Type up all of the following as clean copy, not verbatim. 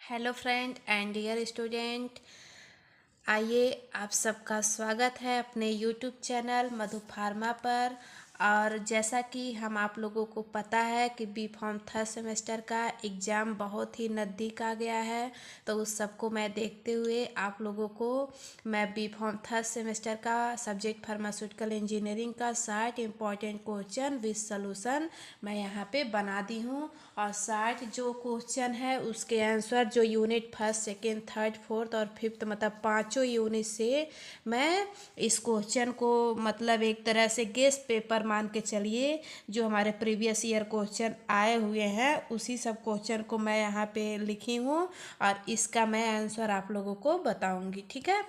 Hello friend and dear student. आइए, आप सबका स्वागत है अपने यूट्यूब चैनल मधु फार्मा पर। और जैसा कि हम आप लोगों को पता है कि बी फॉर्म थर्ड सेमेस्टर का एग्ज़ाम बहुत ही नज़दीक आ गया है, तो उस सबको मैं देखते हुए आप लोगों को मैं बी फॉर्म थर्ड सेमेस्टर का सब्जेक्ट फार्मास्यूटिकल इंजीनियरिंग का 60 इम्पॉर्टेंट क्वेश्चन विद सॉल्यूशन मैं यहाँ पे बना दी हूँ। और 60 जो क्वेश्चन है उसके आंसर जो unit first second third fourth और फिफ्थ मतलब पाँचों यूनिट से मैं इस क्वेश्चन को मतलब एक तरह से गेस्ट पेपर मान के चलिए, जो हमारे प्रीवियस ईयर क्वेश्चन आए हुए हैं उसी सब क्वेश्चन को मैं यहाँ पे लिखी हूँ और इसका मैं आंसर आप लोगों को बताऊँगी। ठीक है,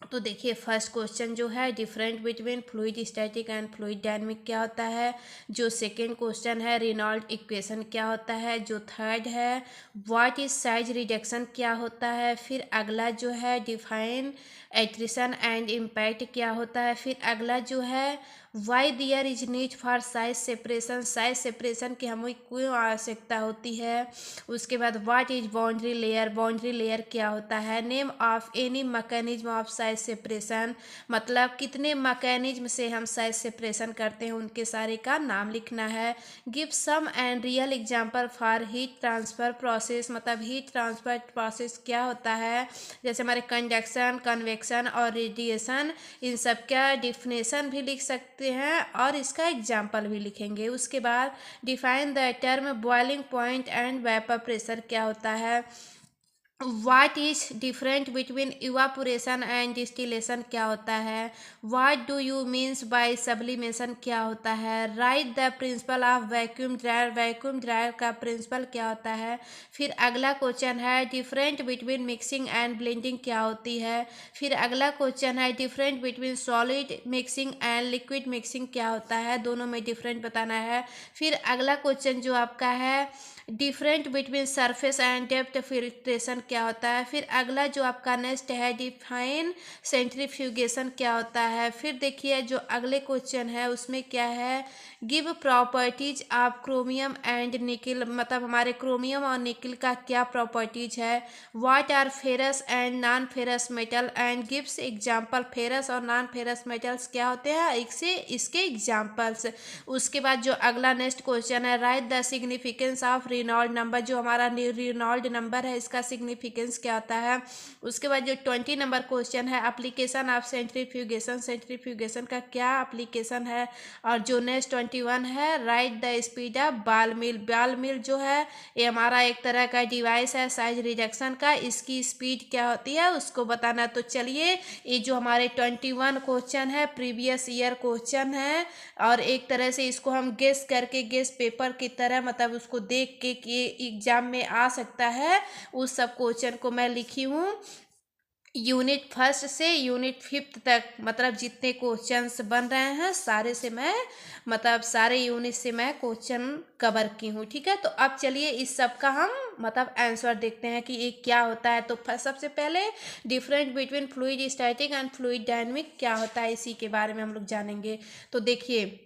तो देखिए फर्स्ट क्वेश्चन जो है different between fluid static and fluid dynamic क्या होता है। जो सेकेंड क्वेश्चन है रेनॉल्ड इक्वेशन क्या होता है। जो थर्ड है व्हाट इज साइज रिडक्शन क्या होता है। फिर अगला जो है डिफाइन एट्रिशन एंड इम्पैक्ट क्या होता है। फिर अगला जो है why there is need for size separation, size separation की हमें क्यों आवश्यकता होती है। उसके बाद what is boundary layer, boundary layer क्या होता है। Name of any mechanism of size separation, मतलब कितने मैकेनिज्म से हम साइज सेपरेशन करते हैं उनके सारे का नाम लिखना है। Give some and real example for heat transfer process, मतलब हीट ट्रांसफर प्रोसेस क्या होता है। जैसे हमारे कंडक्शन कन्वेक्शन और रेडिएशन, इन सब का डिफिनेशन भी लिख सकते हैं और इसका एग्जाम्पल भी लिखेंगे। उसके बाद define the term boiling point and vapour pressure क्या होता है। What is different between evaporation and distillation क्या होता है। What do you means by sublimation क्या होता है। Write the principle of vacuum dryer, vacuum dryer का प्रिंसिपल क्या होता है। फिर अगला क्वेश्चन है different between mixing and blending क्या होती है। फिर अगला क्वेश्चन है different between solid mixing and liquid mixing क्या होता है, दोनों में डिफरेंट बताना है। फिर अगला क्वेश्चन जो आपका है different between surface and depth filtration क्या होता है। फिर अगला जो आपका नेक्स्ट है डिफाइन सेंट्रीफ्यूगेशन क्या होता है। फिर देखिए जो अगले क्वेश्चन है उसमें क्या है give properties of chromium and nickel, मतलब हमारे क्रोमियम और निकिल का क्या प्रॉपर्टीज है। What are ferrous and non ferrous metal and gives example, ferrous और नॉन फेरस मेटल्स क्या होते हैं इससे इसके एग्जांपल्स। उसके बाद जो अगला नेक्स्ट क्वेश्चन है write the significance of Reynold number, जो हमारा रेनॉल्ड नंबर है इसका सिग्निफिकेंस क्या होता है। उसके बाद जो 20 नंबर क्वेश्चन है एप्लीकेशन ऑफ सेंट्रीफ्यूगेशन, सेंट्रीफ्यूगेशन का क्या एप्लीकेशन है। और जो नेक्स्ट 21 है write the speed of ball mill, ball mill जो है ये हमारा एक तरह का डिवाइस है साइज रिडक्शन का, इसकी स्पीड क्या होती है उसको बताना। तो चलिए ये जो हमारे 21 क्वेश्चन है प्रीवियस ईयर क्वेश्चन है और एक तरह से इसको हम गेस करके गेस पेपर की तरह मतलब उसको देख के कि एग्जाम में आ सकता है, उस सब क्वेश्चन को मैं लिखी हूँ यूनिट फर्स्ट से यूनिट फिफ्थ तक, मतलब जितने क्वेश्चंस बन रहे हैं सारे से मैं मतलब सारे यूनिट से मैं क्वेश्चन कवर की हूँ। ठीक है, तो अब चलिए इस सब का हम मतलब आंसर देखते हैं कि ये क्या होता है। तो सबसे पहले different between fluid static and fluid dynamic क्या होता है इसी के बारे में हम लोग जानेंगे। तो देखिए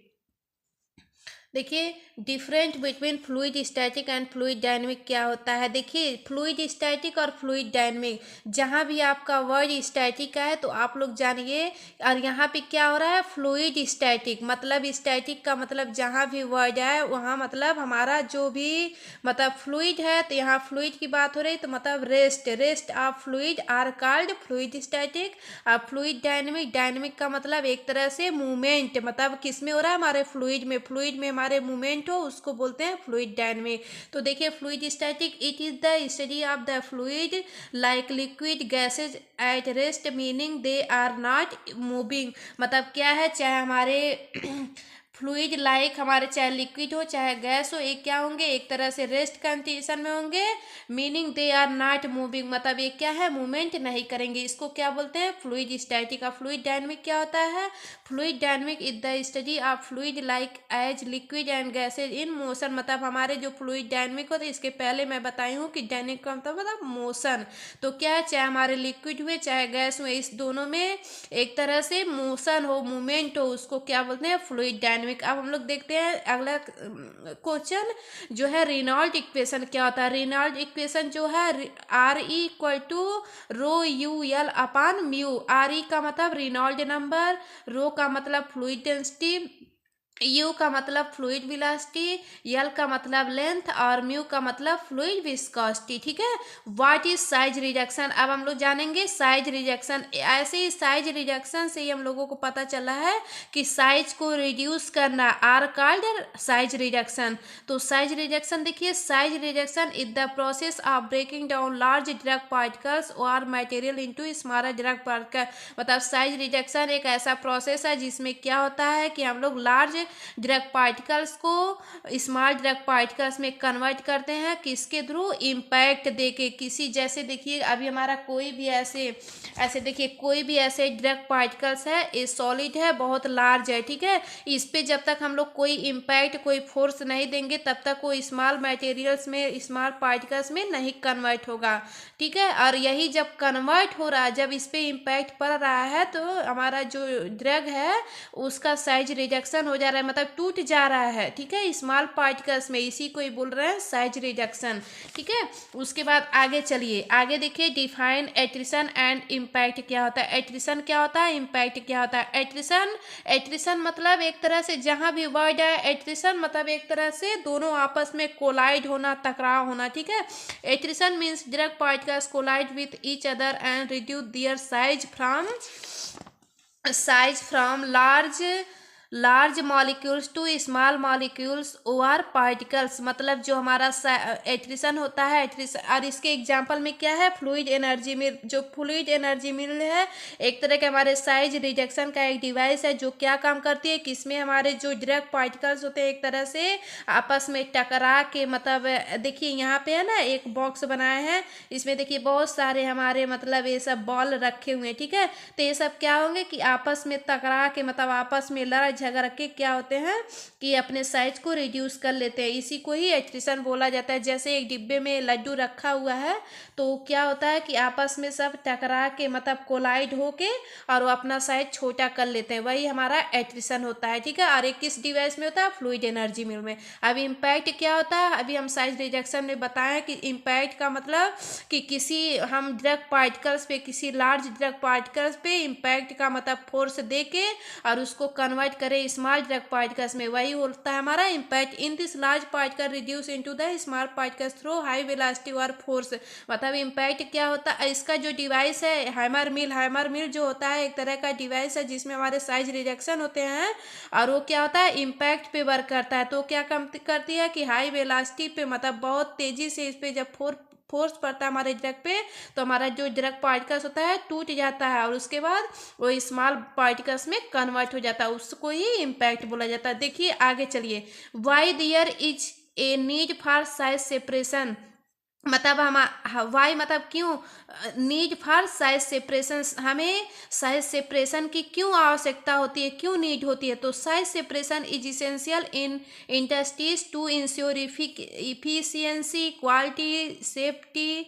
different between fluid static and fluid dynamic क्या होता है। देखिए फ्लूइड स्टैटिक और फ्लूइड डायनेमिक, जहाँ भी आपका वर्ड स्टैटिक का है तो आप लोग जानिए, और यहाँ पे क्या हो रहा है फ्लूइड स्टैटिक, मतलब स्टैटिक का मतलब जहाँ भी वर्ड है वहाँ मतलब हमारा जो भी मतलब फ्लूइड है, तो यहाँ फ्लूइड की बात हो रही तो मतलब rest, rest of fluid are called fluid static. और फ्लूइड डायनेमिक, डायनेमिक का मतलब एक तरह से मूवमेंट, मतलब किस में हो रहा है हमारे फ्लूइड में, फ्लूइड में हमारे मूवमेंट हो उसको बोलते हैं फ्लूइड डायनेमिक। तो देखिए fluid static it is the study of the fluid like liquid gases at rest meaning they are not moving, मतलब क्या है चाहे हमारे फ्लूइड लाइक हमारे चाहे लिक्विड हो चाहे गैस हो एक क्या होंगे एक तरह से रेस्ट कंडीशन में होंगे, meaning they are not moving, मतलब ये क्या है मूवमेंट नहीं करेंगे, इसको क्या बोलते हैं फ्लूइड स्टैटिक। का फ्लूइड डायनेमिक क्या होता है, fluid dynamic is the study of fluid like as liquid and gases in motion, मतलब हमारे जो फ्लूइड डायनेमिक होते हैं इसके पहले मैं बताई हूँ कि डायनेमिक का मतलब मोशन, तो क्या है चाहे हमारे लिक्विड हुए चाहे गैस हुए इस दोनों में एक तरह से मोशन हो मूवमेंट हो उसको क्या बोलते हैं फ्लूइड डायनेमिक थर्मोडायनेमिक। अब हम लोग देखते हैं अगला क्वेश्चन जो है रेनॉल्ड इक्वेशन क्या होता है। रेनॉल्ड इक्वेशन जो है RE = ρUL अपान म्यू। RE का मतलब रेनॉल्ड नंबर, रो का मतलब फ्लूइड डेंसिटी, यू का मतलब फ्लूइड वेलोसिटी, एल का मतलब लेंथ और म्यू का मतलब फ्लूइड विस्कोसिटी। ठीक है। What is size reduction. अब हम लोग जानेंगे साइज रिडक्शन। ऐसे ही साइज रिडक्शन से ही हम लोगों को पता चला है कि साइज को रिड्यूस करना आर कॉल्ड साइज रिडक्शन। तो साइज रिडक्शन देखिए, size reduction is the process of breaking down large drug particles और material into smaller drug particle. मतलब साइज रिडक्शन एक ऐसा प्रोसेस है जिसमें क्या होता है कि हम लोग लार्ज ड्रग पार्टिकल्स को स्मॉल ड्रग पार्टिकल्स में कन्वर्ट करते हैं, किसके थ्रू, इम्पैक्ट देके। किसी जैसे देखिए अभी हमारा कोई भी ऐसे ऐसे देखिए कोई भी ऐसे ड्रग पार्टिकल्स है, ये सॉलिड है, बहुत लार्ज है। ठीक है। इस पे जब तक हम लोग कोई इम्पैक्ट कोई फोर्स नहीं देंगे तब तक वो स्मॉल मटेरियल्स में स्मॉल पार्टिकल्स में नहीं कन्वर्ट होगा। ठीक है। और यही जब कन्वर्ट हो रहा है, जब इस पे इम्पैक्ट पड़ रहा है, तो हमारा जो ड्रग है उसका साइज रिडक्शन हो जा रहा है, मतलब टूट जा रहा है। ठीक है। स्मॉल पार्टिकल्स में, इसी को ही बोल रहे हैं साइज रिडक्शन। ठीक है। उसके बाद आगे चलिए, आगे देखिए डिफाइन एट्रिशन एंड इम्पैक्ट क्या होता है। एट्रिशन क्या होता है, इम्पैक्ट क्या होता है। एट्रिशन मतलब एक तरह से, जहां भी वर्ड है एट्रिशन मतलब एक तरह से दोनों आपस में कोलाइड होना, टकराव होना। ठीक है। Attrition means drug particles collide with each other and reduce their size from large molecules to small molecules और पार्टिकल्स। मतलब जो हमारा एट्रिशन होता है, एट्रिशन, और इसके एग्जांपल में क्या है, फ्लूइड एनर्जी मिल। जो फ्लूइड एनर्जी मिल है एक तरह के हमारे साइज रिडक्शन का एक डिवाइस है, जो क्या काम करती है कि इसमें हमारे जो ड्रग पार्टिकल्स होते हैं एक तरह से आपस में टकरा के, मतलब देखिए यहाँ पे है ना एक बॉक्स बनाए हैं, इसमें देखिए बहुत सारे हमारे मतलब ये सब बॉल रखे हुए हैं। ठीक है। तो ये सब क्या होंगे कि आपस में टकरा के, मतलब आपस में लड़ झगड़ के क्या होते हैं कि अपने साइज को रिड्यूस कर लेते हैं। इसी को ही एट्रिशन बोला जाता है। जैसे एक डिब्बे में लड्डू रखा हुआ है तो क्या होता है कि आपस में सब टकरा के, मतलब कोलाइड होके, और वो अपना साइज छोटा कर लेते हैं, वही हमारा एट्रिशन होता है। ठीक है। और एक किस डिवाइस में होता है, फ्लूइड एनर्जी मिल में। अभी इम्पैक्ट क्या होता है, अभी हम साइज रिडक्शन में बताएं कि इम्पैक्ट का मतलब कि किसी हम ड्रग पार्टिकल्स पे, किसी लार्ज ड्रग पार्टिकल्स पे इम्पैक्ट का मतलब फोर्स दे के और उसको कन्वर्ट करें स्मॉल ड्रग पार्टिकल्स में, वही होता है हमारा impact. In this large particle reduce into the small particles through high velocity और फोर्स। मतलब इम्पैक्ट क्या होता है, इसका जो डिवाइस है हैमर मिल जो होता है एक तरह का डिवाइस है जिसमें हमारे साइज रिडक्शन होते हैं, और वो क्या होता है इम्पैक्ट पे वर्क करता है। तो क्या करती है कि हाई वेलोसिटी पे, मतलब बहुत तेजी से इस पे जब फोर्स पड़ता है हमारे ड्रग पे, तो हमारा जो ड्रग पार्टिकल्स होता है टूट जाता है, और उसके बाद वो स्मॉल पार्टिकल्स में कन्वर्ट हो जाता है, उसको ही इम्पैक्ट बोला जाता है। देखिए आगे चलिए, why there is a need for size separation. मतलब हम वाई मतलब क्यों, नीड फॉर साइज सेपरेशन, हमें साइज सेपरेशन की क्यों आवश्यकता होती है, क्यों नीड होती है। तो size separation is essential in industries to ensure efficiency, quality, safety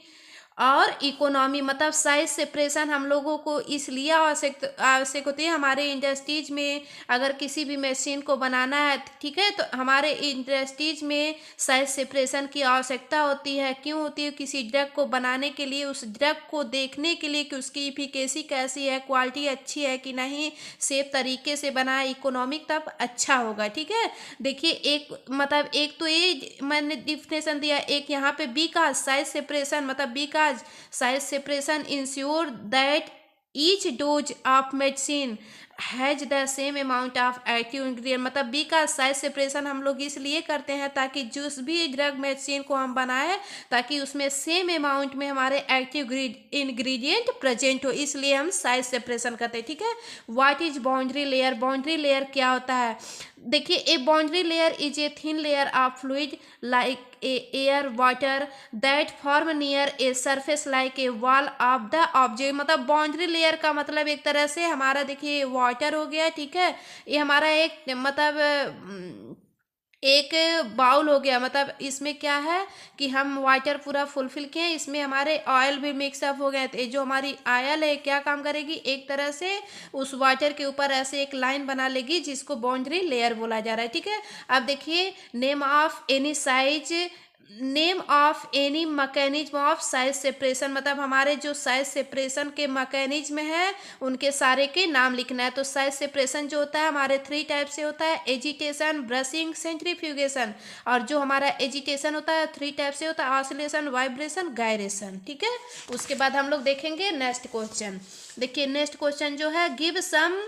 और इकोनॉमी। मतलब साइज सेपरेशन हम लोगों को इसलिए आवश्यक होती है हमारे इंडस्ट्रीज में। अगर किसी भी मशीन को बनाना है, ठीक है, तो हमारे इंडस्ट्रीज में साइज सेपरेशन की आवश्यकता होती है। क्यों होती है, किसी ड्रग को बनाने के लिए, उस ड्रग को देखने के लिए कि उसकी इफिकेसी कैसी है, क्वालिटी अच्छी है कि नहीं, सेफ तरीके से बनाए, इकोनॉमिक, तब अच्छा होगा। ठीक है। देखिए एक मतलब एक तो ये मैंने डिफिनेशन दिया, एक यहाँ पे बी का साइज सेपरेशन, मतलब बी का size separation ensure that each dose of medicine has the same amount of active ingredient. मतलब बी का साइज सेपरेशन हम लोग इसलिए करते हैं ताकि जिस भी ड्रग मेडिसिन को हम बनाए ताकि उसमें सेम अमाउंट में हमारे एक्टिव इंग्रेडिएंट प्रेजेंट हो, इसलिए हम साइज सेपरेशन करते हैं। ठीक है। What is boundary layer. Boundary layer क्या होता है, देखिए a boundary layer is a thin layer of fluid like air water that form near a surface like a wall of the object. मतलब boundary layer का मतलब एक तरह से हमारा देखिए वाटर हो गया। ठीक है। ये हमारा एक मतलब एक बाउल हो गया, मतलब इसमें क्या है कि हम वाटर पूरा फुलफिल किए हैं, इसमें हमारे ऑयल भी मिक्सअप हो गए। तो ये जो हमारी ऑयल है क्या काम करेगी, एक तरह से उस वाटर के ऊपर ऐसे एक लाइन बना लेगी जिसको बाउंड्री लेयर बोला जा रहा है। ठीक है, अब देखिए, name of any mechanism of size separation, मतलब हमारे जो साइज सेपरेशन के मैकेनिज्म है उनके सारे के नाम लिखना है। तो साइज सेपरेशन जो होता है हमारे 3 टाइप से होता है, एजिटेशन, ब्रशिंग, सेंट्रीफ्यूगेशन। और जो हमारा एजिटेशन होता है 3 टाइप से होता है, ऑसिलेशन, वाइब्रेशन, गायरेशन। ठीक है, उसके बाद हम लोग देखेंगे नेक्स्ट क्वेश्चन। देखिए नेक्स्ट क्वेश्चन जो है, give some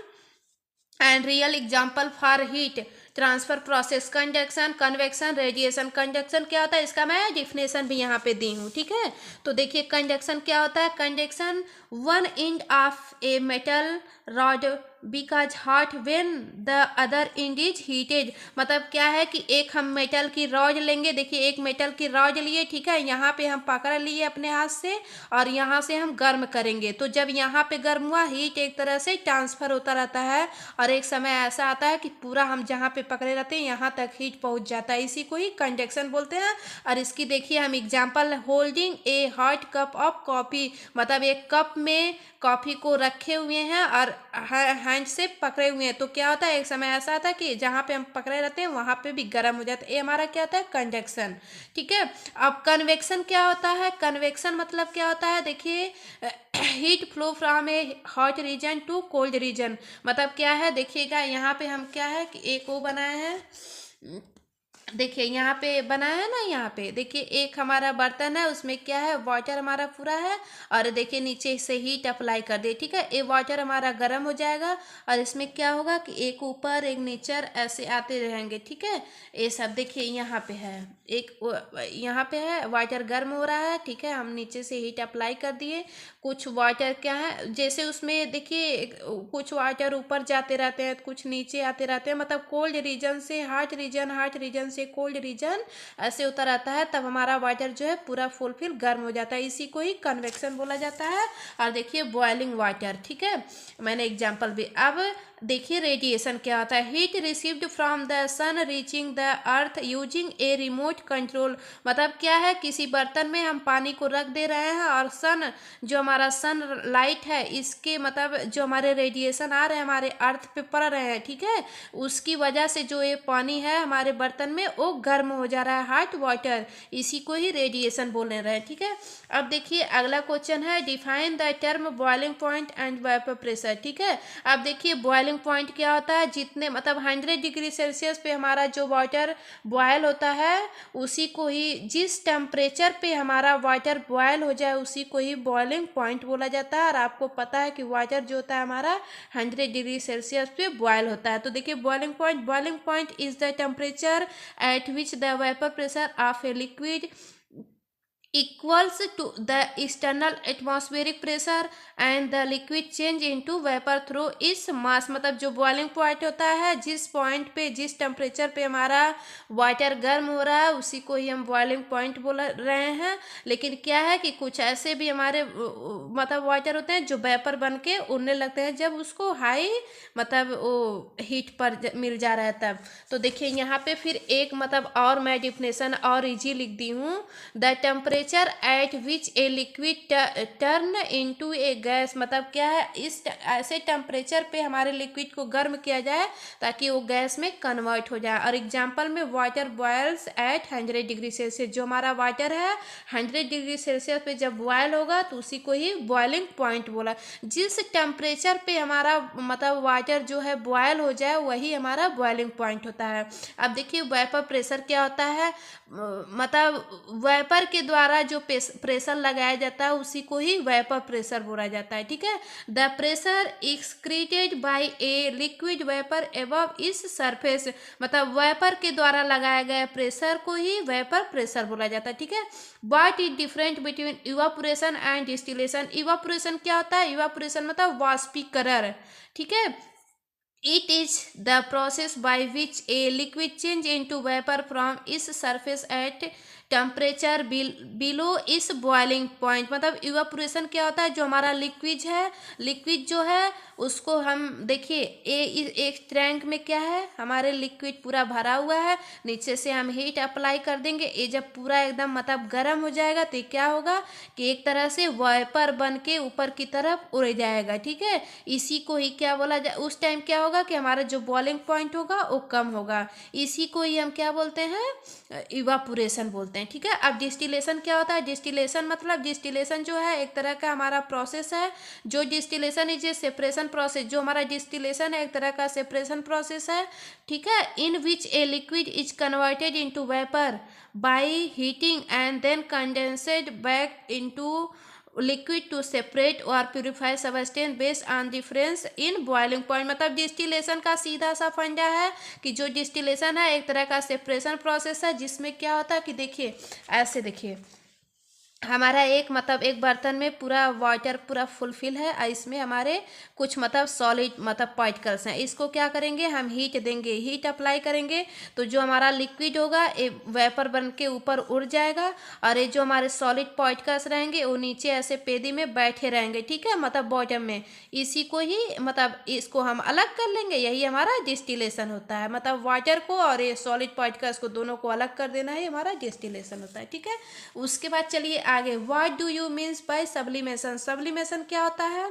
and real example for heat transfer process, conduction, convection, radiation. Conduction क्या होता है इसका मैं डिफिनेशन भी यहाँ पे दी हूँ। ठीक है, तो देखिए कंडक्शन क्या होता है। Conduction, one end of a metal rod because hot when the other and is heated, मतलब क्या है कि एक हम मेटल की रॉड लेंगे। देखिए एक मेटल की रॉड लिए, ठीक है, यहाँ पे हम पकड़ लिए अपने हाथ से और यहाँ से हम गर्म करेंगे। तो जब यहाँ पे गर्म हुआ, हीट एक तरह से ट्रांसफर होता रहता है और एक समय ऐसा आता है कि पूरा हम जहाँ पे पकड़े रहते हैं यहाँ तक हीट पहुँच जाता है, इसी को ही कंडक्शन बोलते हैं। और इसकी देखिए हम example, holding A hot cup of coffee, मतलब एक कप में कॉफ़ी को रखे हुए हैं और हैंड से पकड़े हुए हैं। तो क्या होता है, एक समय ऐसा आता है कि जहाँ पे हम पकड़े रहते हैं वहाँ पे भी गर्म हो जाता है। ये हमारा क्या होता है, कंडक्शन। ठीक है, अब कन्वेक्शन क्या होता है। कन्वेक्शन मतलब क्या होता है, देखिए heat flow from a hot region to cold region, मतलब क्या है, देखिएगा यहाँ पे हम क्या है कि एक वो बनाए हैं। देखिए यहाँ पे बना है ना, यहाँ पे देखिए एक हमारा बर्तन है, उसमें क्या है, वाटर हमारा पूरा है और देखिए नीचे से हीट अप्लाई कर दे। ठीक है, ये वाटर हमारा गर्म हो जाएगा और इसमें क्या होगा कि एक ऊपर एक नीचे ऐसे आते रहेंगे। ठीक है, ये सब देखिए यहाँ पे है, यहाँ पे है वाटर गर्म हो रहा है। ठीक है, हम नीचे से हीट अप्लाई कर दिए। कुछ वाटर क्या है, जैसे उसमें देखिए कुछ वाटर ऊपर जाते रहते हैं, कुछ नीचे आते रहते हैं, मतलब कोल्ड रीजन से हॉट रीजन, हॉट रीजन से कोल्ड रीजन, ऐसे होता रहता है। तब हमारा वाटर जो है पूरा फुलफिल गर्म हो जाता है, इसी को ही कन्वेक्शन बोला जाता है। और देखिए बॉइलिंग वाटर, ठीक है, मैंने एग्जाम्पल भी। अब देखिए रेडिएशन क्या होता है, heat received from the sun reaching the earth using a remote control, मतलब क्या है, किसी बर्तन में हम पानी को रख दे रहे हैं और सन, जो हमारा सन लाइट है, इसके मतलब जो हमारे रेडिएशन आ रहे हैं हमारे अर्थ पे पड़ रहे हैं, ठीक है, उसकी वजह से जो ये पानी है हमारे बर्तन में वो गर्म हो जा रहा है, हॉट वाटर, इसी को ही रेडिएशन बोल रहे हैं। ठीक है, अब देखिए अगला क्वेश्चन है, define the term boiling point and vapour pressure. ठीक है, अब देखिए बॉइलिंग पॉइंट क्या होता है, जितने मतलब 100 डिग्री सेल्सियस पे हमारा जो वाटर बॉयल होता है, उसी को ही, जिस टेम्परेचर पे हमारा वाटर बॉयल हो जाए उसी को ही बॉइलिंग पॉइंट बोला जाता है। और आपको पता है कि वाटर जो होता है हमारा 100 डिग्री सेल्सियस पे बॉयल होता है। तो देखिए boiling point is the temperature at which the vapour pressure of a liquid equals to the external atmospheric pressure and the liquid change into vapor through its mass, मतलब जो boiling point होता है, जिस point पे, जिस temperature पे हमारा water गर्म हो रहा है उसी को ही हम बॉइलिंग पॉइंट बोल रहे हैं। लेकिन क्या है कि कुछ ऐसे भी हमारे मतलब वाटर होते हैं जो वेपर बन के उड़ने लगते हैं जब उसको हाई मतलब वो हीट पर मिल जा रहा है तब। तो देखिए यहाँ पे फिर एक मतलब और मैं डिफिनेशन और इजी लिख दी हूँ, the temperature at which a liquid turn into A gas, मतलब क्या है, इस ऐसे टेम्परेचर पे हमारे लिक्विड को गर्म किया जाए ताकि वो गैस में कन्वर्ट हो जाए। और एग्जांपल में water boils at 100 degree Celsius, जो हमारा वाटर है 100 डिग्री सेल्सियस पे जब बॉयल होगा तो उसी को ही बॉइलिंग पॉइंट बोला। जिस टेम्परेचर पे हमारा मतलब वाटर जो है बॉयल हो जाए वही हमारा बॉइलिंग पॉइंट होता है। अब देखिए वेपर प्रेशर क्या होता है, मतलब वेपर के द्वारा जो प्रेशर लगाया जाता है उसी को ही वेपर प्रेशर बोला जाता है। ठीक है, the pressure excreted by a liquid vapour above इस सरफेस, मतलब वेपर के द्वारा लगाया गया प्रेशर को ही वेपर प्रेशर बोला जाता है। ठीक है, but it different between evaporation and distillation. Evaporation क्या होता है, इवापोरेशन मतलब वाष्पीकरण। ठीक है, it is the process by which a liquid change into vapor from its surface at temperature below इस बॉइलिंग पॉइंट, मतलब इवापोरेशन क्या होता है, जो हमारा लिक्विड है, लिक्विड जो है उसको हम देखिए एक टैंक में क्या है, हमारे लिक्विड पूरा भरा हुआ है, नीचे से हम हीट अप्लाई कर देंगे। ये जब पूरा एकदम मतलब गर्म हो जाएगा तो क्या होगा कि एक तरह से वाइपर बन के ऊपर की तरफ उड़ जाएगा, ठीक है। इसी को ही क्या बोला जाए, उस टाइम क्या होगा कि हमारा जो बॉइलिंग पॉइंट होगा वो कम होगा। इसी को ही हम क्या बोलते हैं, इवापोरेशन बोलते हैं, ठीक है। अब डिस्टिलेशन क्या होता है, डिस्टिलेशन मतलब डिस्टिलेशन जो है एक तरह का हमारा प्रोसेस है। जो distillation is a separation process, जो हमारा डिस्टिलेशन है एक तरह का सेपरेशन प्रोसेस है, ठीक है। In which a liquid is converted into vapour by heating and then condensed back into liquid to separate और purify substance based on difference in boiling point. मतलब डिस्टिलेशन का सीधा सा फंडा है कि जो डिस्टिलेशन है एक तरह का सेपरेशन प्रोसेस है, जिसमें क्या होता है कि देखिए ऐसे देखिए हमारा एक मतलब एक बर्तन में पूरा वाटर पूरा फुलफिल है और इसमें हमारे कुछ मतलब सॉलिड मतलब पार्टिकल्स हैं। इसको क्या करेंगे, हम हीट देंगे, हीट अप्लाई करेंगे तो जो हमारा लिक्विड होगा ये वेपर बन के ऊपर उड़ जाएगा और ये जो हमारे सॉलिड पार्टिकल्स रहेंगे वो नीचे ऐसे पेदी में बैठे रहेंगे, ठीक है, मतलब बॉटम में। इसी को ही मतलब इसको हम अलग कर लेंगे, यही हमारा डिस्टिलेशन होता है। मतलब वाटर को और ये सॉलिड पार्टिकल्स को दोनों को अलग कर देना ही हमारा डिस्टिलेशन होता है, ठीक है। उसके बाद चलिए आगे, what do you means by sublimation. Sublimation क्या होता है,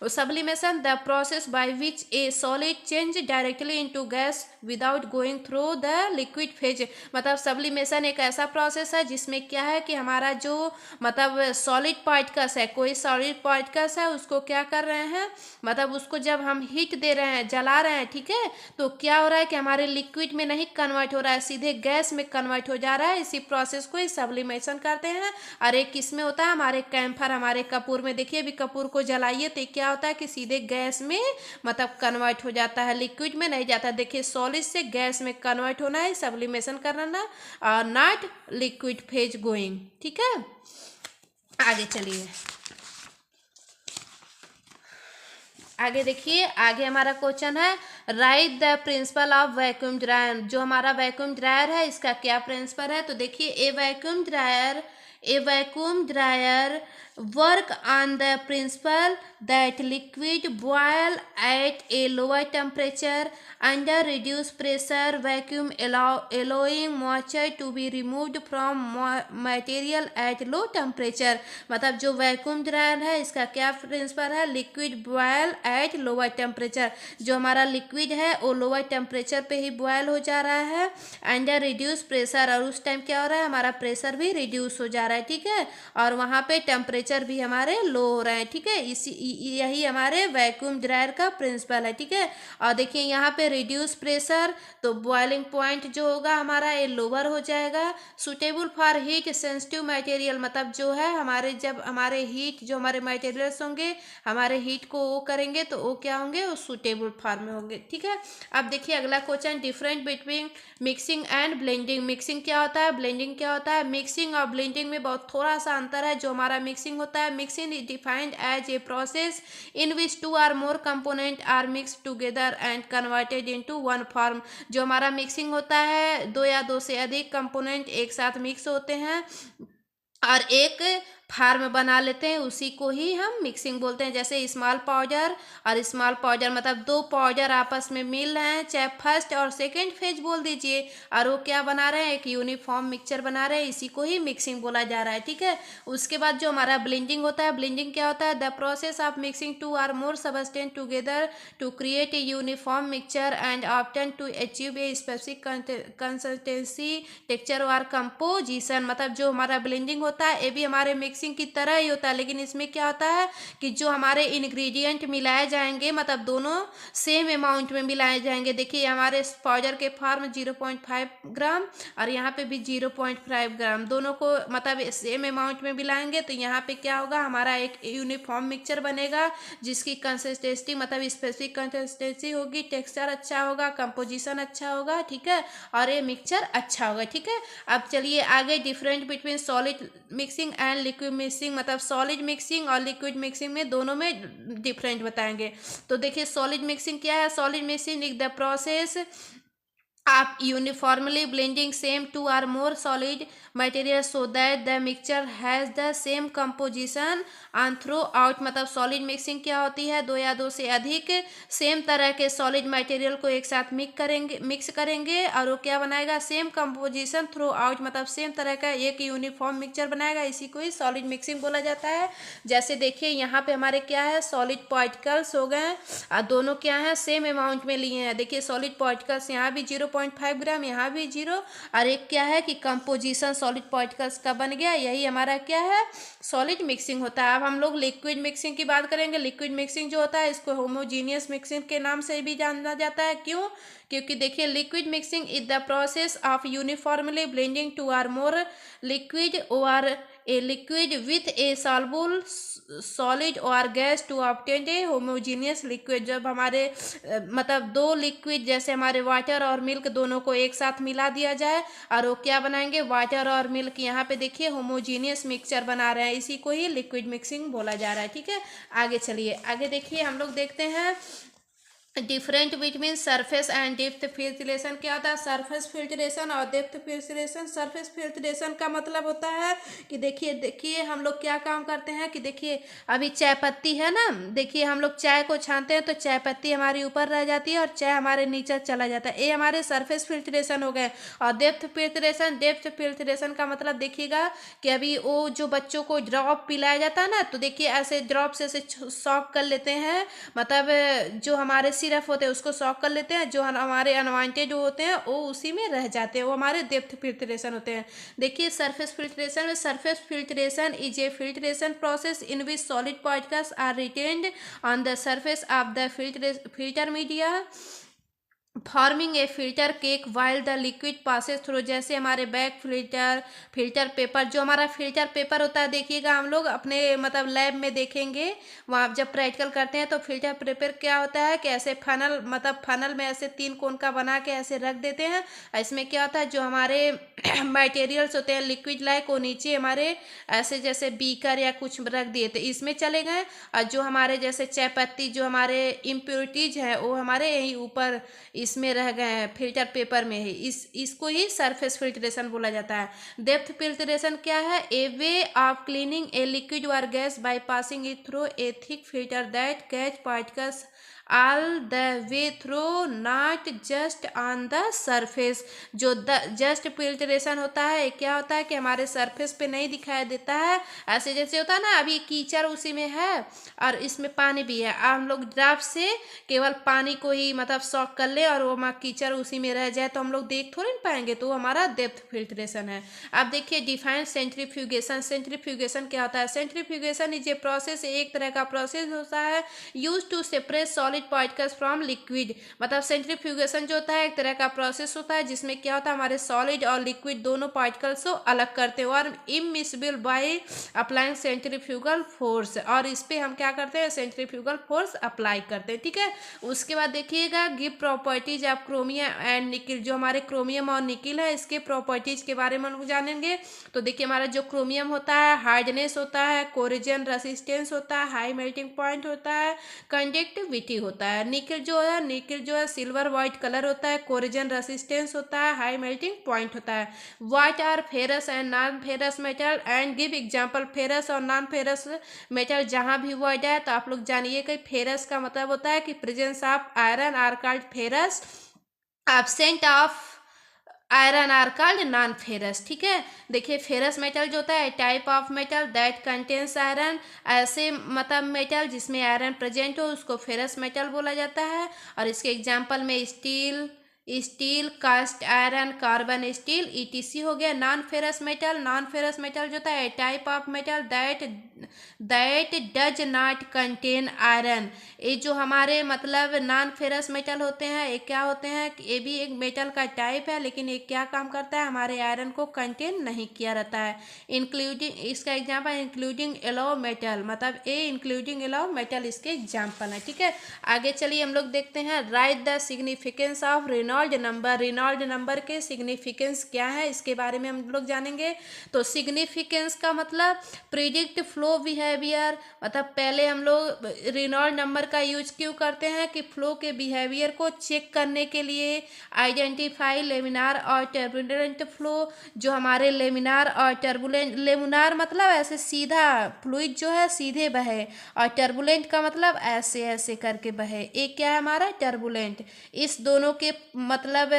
sublimation the process by which A solid change directly into gas without going through the liquid phase. मतलब सब्लिमेशन एक ऐसा प्रोसेस है जिसमें क्या है कि हमारा जो मतलब सॉलिड पार्टिकल्स है, कोई सॉलिड पार्टिकल्स है उसको क्या कर रहे हैं, मतलब उसको जब हम हीट दे रहे हैं, जला रहे हैं, ठीक है, तो क्या हो रहा है कि हमारे लिक्विड में नहीं कन्वर्ट हो रहा है, सीधे गैस में कन्वर्ट हो जा रहा है। इसी प्रोसेस को ही सब्लिमेशन करते हैं। और एक किसमें होता है, हमारे कैम्फर, हमारे कपूर में। देखिए अभी कपूर को जलाइए तो क्या होता है कि सीधे गैस में मतलब कन्वर्ट हो जाता है, लिक्विड में नहीं जाता। देखिए सॉलिड से गैस में कन्वर्ट होना है सब्लिमेशन करना, और नॉट लिक्विड फेज गोइंग, ठीक है। आगे चलिए, आगे देखिए, आगे हमारा क्वेश्चन है write the principle of vacuum dryer. जो हमारा वैक्यूम ड्रायर है इसका क्या प्रिंसिपल है, तो देखिए a vacuum dryer work on the principle that liquid boil at a lower temperature under reduce pressure vacuum allowing moisture to be removed from material at low temperature। मतलब जो vacuum dryer है इसका क्या principle है, liquid boil at lower temperature. जो हमारा liquid है वो लोअर टेम्परेचर पे ही बॉयल हो जा रहा है अंडर रिड्यूस प्रेशर, और उस टाइम क्या हो रहा है, हमारा प्रेशर भी रिड्यूस हो जा रहा है, ठीक है, और वहाँ पे टेम्परेचर भी हमारे लो हो रहे हैं, ठीक है। इसी यही हमारे वैक्यूम ड्रायर का प्रिंसिपल है, ठीक है। और देखिए यहाँ पे रिड्यूस प्रेशर तो बॉइलिंग पॉइंट जो होगा हमारा ये लोअर हो जाएगा। Suitable for heat sensitive material, मतलब जो है हमारे जब हमारे हीट जो हमारे मटेरियल्स होंगे हमारे हीट को वो करेंगे तो वो क्या होंगे, वो सुटेबल फॉर्म में होंगे, ठीक है। अब देखिए अगला question, different between mixing and blending. Mixing क्या होता है, ब्लेंडिंग क्या होता है। मिक्सिंग और ब्लेंडिंग में बहुत थोड़ा सा अंतर है। जो हमारा मिक्सिंग होता है, mixing is defined as a process in which two or more component are mix together and converted into one form. जो हमारा मिक्सिंग होता है, दो या दो से अधिक कंपोनेंट एक साथ मिक्स होते हैं और एक फार्म बना लेते हैं, उसी को ही हम मिक्सिंग बोलते हैं। जैसे स्मॉल पाउडर और स्मॉल पाउडर, मतलब दो पाउडर आपस में मिल रहे हैं, चाहे फर्स्ट और सेकंड फेज बोल दीजिए, और वो क्या बना रहे हैं, एक यूनिफॉर्म मिक्सचर बना रहे हैं, इसी को ही मिक्सिंग बोला जा रहा है, ठीक है। उसके बाद जो हमारा ब्लेंडिंग होता है, ब्लेंडिंग क्या होता है, the process of mixing two or more substance together to create a uniform mixture and often to achieve a specific consistency texture और कंपोजिशन। मतलब जो हमारा ब्लेंडिंग होता है ये भी हमारे मिक्सिंग की तरह ही होता है, लेकिन इसमें क्या होता है कि जो हमारे इंग्रेडिएंट मिलाए जाएंगे, मतलब दोनों सेम अमाउंट में मिलाए जाएंगे। देखिए हमारे पाउडर के फॉर्म 0.5 ग्राम और यहाँ पे भी 0.5 ग्राम, दोनों को मतलब सेम अमाउंट में मिलाएंगे तो यहाँ पे क्या होगा, हमारा एक यूनिफॉर्म मिक्सचर बनेगा जिसकी कंसिस्टेंसी मतलब स्पेसिफिक कंसिस्टेंसी होगी, टेक्सचर अच्छा होगा, कंपोजिशन अच्छा होगा, ठीक है, और ये मिक्सचर अच्छा होगा, ठीक है। अब चलिए आगे, different between solid mixing and liquid mixing. मतलब सॉलिड मिक्सिंग और लिक्विड मिक्सिंग में दोनों में डिफरेंट बताएंगे। तो देखिए सॉलिड मिक्सिंग क्या है, solid mixing is the process आप uniformly blending same two or more solid materials so that the mixture has the same composition and throughout। मतलब सॉलिड मिक्सिंग क्या होती है, दो या दो से अधिक सेम तरह के सॉलिड मटेरियल को एक साथ मिक्स करेंगे और वो क्या बनाएगा, सेम कंपोजिशन थ्रू आउट, मतलब सेम तरह का एक यूनिफॉर्म मिक्सचर बनाएगा। इसी को ही सॉलिड मिक्सिंग बोला जाता है। जैसे देखिए यहाँ पे हमारे क्या है, सॉलिड पार्टिकल्स हो गए और दोनों क्या है, सेम अमाउंट में लिए हैं। देखिए सॉलिड पार्टिकल्स यहाँ भी 0.5 ग्राम, यहाँ भी 0, और एक क्या है कि कंपोजिशन सॉलिड पार्टिकल्स का बन गया। यही हमारा क्या है, सॉलिड मिक्सिंग होता है। अब हम लोग लिक्विड मिक्सिंग की बात करेंगे। लिक्विड मिक्सिंग जो होता है इसको होमोजीनियस मिक्सिंग के नाम से भी जाना जाता है। क्यों? क्योंकि देखिए liquid mixing is the process of uniformly blending two or more liquid और a liquid with a soluble solid और gas to obtain a homogeneous liquid. जब हमारे मतलब दो लिक्विड जैसे हमारे वाटर और मिल्क दोनों को एक साथ मिला दिया जाए और वो क्या बनाएंगे, वाटर और मिल्क। यहाँ पे देखिए होमोजीनियस मिक्सचर बना रहे हैं, इसी को ही लिक्विड मिक्सिंग बोला जा रहा है। ठीक है, आगे चलिए, आगे देखिए हम लोग देखते हैं different between surface and depth filtration. क्या होता है, सरफेस फिल्ट्रेशन और डेप्थ फिल्ट्रेशन। सरफेस फिल्ट्रेशन का मतलब होता है कि देखिए हम लोग क्या काम करते हैं कि देखिए अभी चाय पत्ती है ना, देखिए हम लोग चाय को छानते हैं तो चाय पत्ती हमारी ऊपर रह जाती है और चाय हमारे नीचे चला जाता है, ये हमारे सरफेस फिल्ट्रेशन हो गए। और डेप्थ फिल्ट्रेशन का मतलब देखिएगा कि अभी वो जो बच्चों को ड्रॉप पिलाया जाता है ना, तो देखिए ऐसे ड्रॉप से ऐसे सॉक कर लेते हैं, मतलब जो हमारे सिरप होते हैं उसको सॉक कर लेते हैं, जो हमारे अनवांटेड होते हैं वो उसी में रह जाते हैं, वो हमारे डेप्थ फिल्ट्रेशन होते हैं। देखिए सरफेस फिल्ट्रेशन में, surface filtration is a filtration process in which solid particles are retained on the surface of the filter media forming a filter cake while the liquid passes through. जैसे हमारे back filter paper, जो हमारा filter paper होता है, देखिएगा हम लोग अपने मतलब लैब में देखेंगे, वहाँ जब प्रैक्टिकल करते हैं तो फिल्टर पेपर क्या होता है कि ऐसे फनल, मतलब फनल में ऐसे 3 कोण का बना के ऐसे रख देते हैं। इसमें क्या होता है, जो हमारे मटेरियल्स होते हैं लिक्विड लाइक, वो नीचे हमारे ऐसे जैसे बीकर या कुछ रख दिए तो इसमें चले गए, और जो हमारे जैसे चाय पत्ती, जो हमारे इम्प्योरिटीज है वो हमारे यहीं ऊपर इसमें रह गए हैं फिल्टर पेपर में ही। इसको ही सरफेस फिल्ट्रेशन बोला जाता है। डेप्थ फिल्ट्रेशन क्या है, a way of cleaning a liquid और gas by passing it through a thick filter that catch particles all the way through, not just on the surface. जो just filtration होता है क्या होता है कि हमारे सरफेस पे नहीं दिखाई देता है, ऐसे जैसे होता है ना अभी कीचड़ उसी में है और इसमें पानी भी है, हम लोग ड्राफ्ट से केवल पानी को ही मतलब सॉक कर ले और वो कीचड़ उसी में रह जाए तो हम लोग देख थोड़ी नहीं पाएंगे, तो हमारा डेप्थ फिल्ट्रेशन है। अब देखिए डिफाइन सेंट्रीफ्यूगेशन। सेंट्रीफ्यूगेशन क्या होता है, सेंट्रीफ्यूगेशन इज ए प्रोसेस, एक तरह का प्रोसेस होता है use to separate solid particles from liquid. मतलब सेंट्रीफ्यूगेशन जो होता है एक तरह का प्रोसेस होता है जिसमें क्या होता है, हमारे सॉलिड और लिक्विड दोनों पार्टिकल्स को अलग करते हैं और immiscible by applying centrifugal force, और इस पे हम क्या करते हैं, सेंट्रीफ्यूगल फोर्स अप्लाई करते हैं। ठीक है, उसके बाद देखिएगा give properties of chromium and nickel. जो हमारे क्रोमियम और निकिल है इसके प्रॉपर्टीज के बारे में हम जानेंगे। तो देखिए हमारा जो क्रोमियम होता है हार्डनेस होता है, कोरिजन रेसिस्टेंस होता है, हाई मेल्टिंग पॉइंट होता है, कंडक्टिविटी होता है। निकिल जो है सिल्वर वाइट कलर होता है, कोरिजन रेसिस्टेंस होता है, हाई मेल्टिंग पॉइंट होता है। What are ferrous and non ferrous metal and give example. Ferrous और नॉन फेरस मेटल जहां भी वर्ड है तो आप लोग जानिए कि फेरस का मतलब होता है कि presence of iron are called ferrous, absent of iron are called non ferrous. ठीक है, देखिए फेरस मेटल जो होता है type of metal that contains iron, ऐसे मतलब मेटल जिसमें आयरन प्रेजेंट हो उसको फेरस मेटल बोला जाता है। और इसके एग्जांपल में steel cast iron, carbon steel ETC हो गया। नॉन फेरस मेटल जो होता है type of metal that does not contain iron. ये जो हमारे मतलब नॉन फेरस मेटल होते हैं ये क्या होते हैं, ये भी एक मेटल का टाइप है लेकिन ये क्या काम करता है, हमारे आयरन को कंटेन नहीं किया रहता है। इंक्लूडिंग, इसका एग्जांपल इंक्लूडिंग एलो मेटल, मतलब ए इंक्लूडिंग एलो मेटल इसके एग्जांपल है। ठीक है, आगे चलिए हम लोग देखते हैं write the significance of Reynold number के सिग्निफिकेंस क्या है इसके बारे में हम लोग जानेंगे। तो सिग्निफिकेंस का मतलब प्रिडिक्ट फ्लो बिहेवियर, मतलब पहले हम लोग रेनॉल्ड नंबर का यूज क्यों करते हैं कि फ्लो के बिहेवियर को चेक करने के लिए। आइडेंटिफाई लेमिनार और टर्बुलेंट फ्लो, जो हमारे लेमिनार और टर्बुलेंट, लेमिनार मतलब ऐसे सीधा फ्लूइड जो है सीधे बहे, और टर्बुलेंट का मतलब ऐसे ऐसे करके बहे, एक क्या है हमारा टर्बुलेंट। इस दोनों के मतलब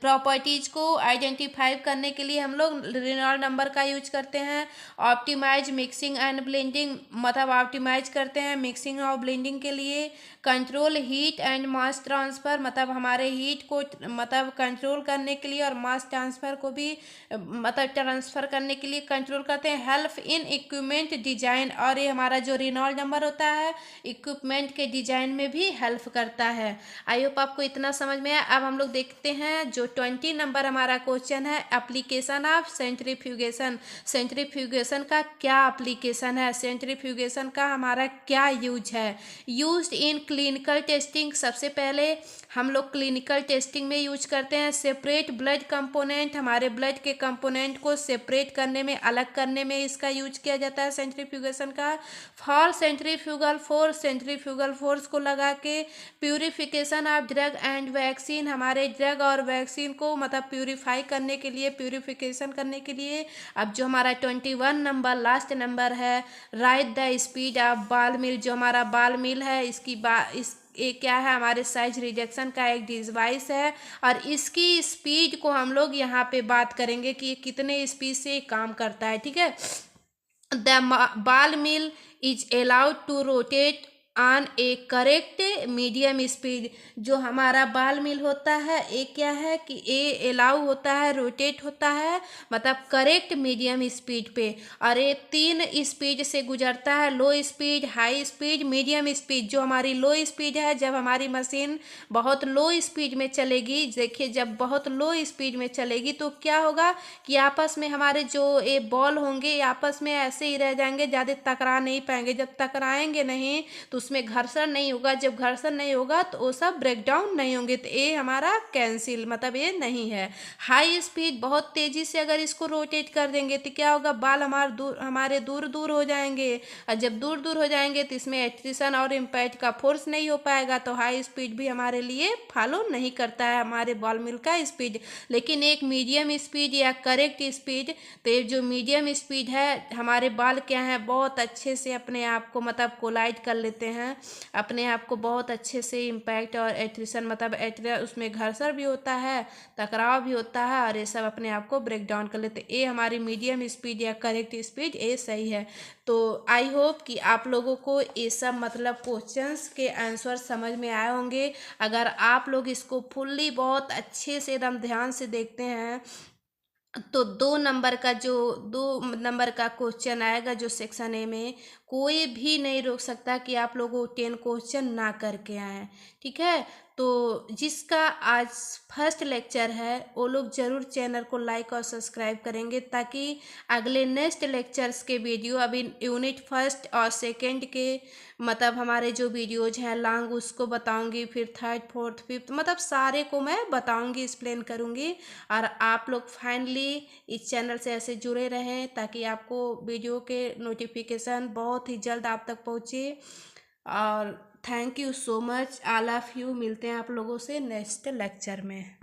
प्रॉपर्टीज को आइडेंटिफाई करने के लिए हम लोग रेनॉल्ड नंबर का यूज करते हैं। ऑप्टिमाइज मिक्सिंग एंड ब्लेंडिंग, मतलब ऑप्टिमाइज करते हैं मिक्सिंग और ब्लेंडिंग के लिए। Control heat and mass transfer, मतलब हमारे हीट को मतलब कंट्रोल करने के लिए और मास ट्रांसफ़र को भी मतलब ट्रांसफ़र करने के लिए कंट्रोल करते हैं। हेल्प इन इक्विपमेंट डिजाइन, और ये हमारा जो रेनॉल्ड नंबर होता है इक्विपमेंट के डिजाइन में भी हेल्प करता है। आई होप आपको इतना समझ में आया। अब हम लोग देखते हैं जो 20 नंबर हमारा क्वेश्चन है, एप्लीकेशन ऑफ सेंट्रीफ्यूगेशन। सेंट्रीफ्यूगेशन का क्या एप्लीकेशन है, सेंट्रीफ्यूगेशन का हमारा क्या यूज है। यूज्ड इन क्लिनिकल टेस्टिंग, सबसे पहले हम लोग क्लिनिकल टेस्टिंग में यूज करते हैं। सेपरेट ब्लड कंपोनेंट, हमारे ब्लड के कंपोनेंट को सेपरेट करने में, अलग करने में इसका यूज किया जाता है सेंट्रीफ्यूगेशन का। For centrifugal force, centrifugal force को लगा के। Purification of drug and vaccine, हमारे ड्रग और वैक्सीन को मतलब प्यूरिफाई करने के लिए, प्यूरिफिकेशन करने के लिए। अब जो हमारा 21 नंबर लास्ट नंबर है, राइट द स्पीड ऑफ बाल मिल, जो हमारा बाल मिल है इसकी ये क्या है हमारे साइज रिजेक्शन का एक डिवाइस है, और इसकी स्पीड को हम लोग यहाँ पे बात करेंगे कि ये कितने स्पीड से काम करता है, ठीक है। The ball mill is allowed to rotate on a correct medium speed, जो हमारा बाल मिल होता है ये क्या है कि ये अलाउ होता है, रोटेट होता है मतलब करेक्ट मीडियम स्पीड पे, और ये 3 स्पीड से गुजरता है, लो speed, high speed, medium speed. जो हमारी लो स्पीड है, जब हमारी मशीन बहुत लो स्पीड में चलेगी, देखिए जब बहुत लो स्पीड में चलेगी तो क्या होगा कि आपस में हमारे जो ये बॉल होंगे ये आपस में ऐसे ही रह जाएंगे, ज़्यादा टकरा नहीं पाएंगे। जब टकराएंगे नहीं तो उसमें घर्षण नहीं होगा, जब घर्षण नहीं होगा तो वो सब ब्रेक डाउन नहीं होंगे, तो ये हमारा कैंसिल, मतलब ये नहीं है। हाई स्पीड, बहुत तेजी से अगर इसको रोटेट कर देंगे तो क्या होगा, बाल हमारे दूर दूर हो जाएंगे, और जब दूर दूर हो जाएंगे तो इसमें एट्रिशन और इम्पैक्ट का फोर्स नहीं हो पाएगा, तो हाई स्पीड भी हमारे लिए फॉलो नहीं करता है हमारे बॉल मिल का स्पीड। लेकिन एक मीडियम स्पीड या करेक्ट स्पीड, तो ये जो मीडियम स्पीड है हमारे बाल क्या है बहुत अच्छे से अपने आप को मतलब कोलाइड कर लेते हैं, अपने आप को बहुत अच्छे से इम्पैक्ट और एट्रिशन मतलब उसमें घर्षण भी होता है, टकराव भी होता है, और ये सब अपने आप को ब्रेक डाउन कर लेते। ये हमारी मीडियम स्पीड या करेक्ट स्पीड ये सही है। तो आई होप कि आप लोगों को ये सब मतलब क्वेश्चंस के आंसर समझ में आए होंगे। अगर आप लोग इसको फुल्ली बहुत अच्छे से एकदम ध्यान से देखते हैं तो 2 नंबर का क्वेश्चन आएगा जो सेक्शन ए में, कोई भी नहीं रोक सकता कि आप लोगों 10 क्वेश्चन ना करके आए, ठीक है। तो जिसका आज फर्स्ट लेक्चर है वो लोग ज़रूर चैनल को लाइक और सब्सक्राइब करेंगे, ताकि अगले नेक्स्ट लेक्चर्स के वीडियो, अभी यूनिट फर्स्ट और सेकंड के मतलब हमारे जो वीडियोज हैं लॉन्ग उसको बताऊंगी, फिर थर्ड फोर्थ फिफ्थ मतलब सारे को मैं बताऊंगी, एक्सप्लेन करूंगी। और आप लोग फाइनली इस चैनल से ऐसे जुड़े रहें ताकि आपको वीडियो के नोटिफिकेशन बहुत ही जल्द आप तक पहुँचे। और thank you so much all of you, मिलते हैं आप लोगों से नेक्स्ट लेक्चर में।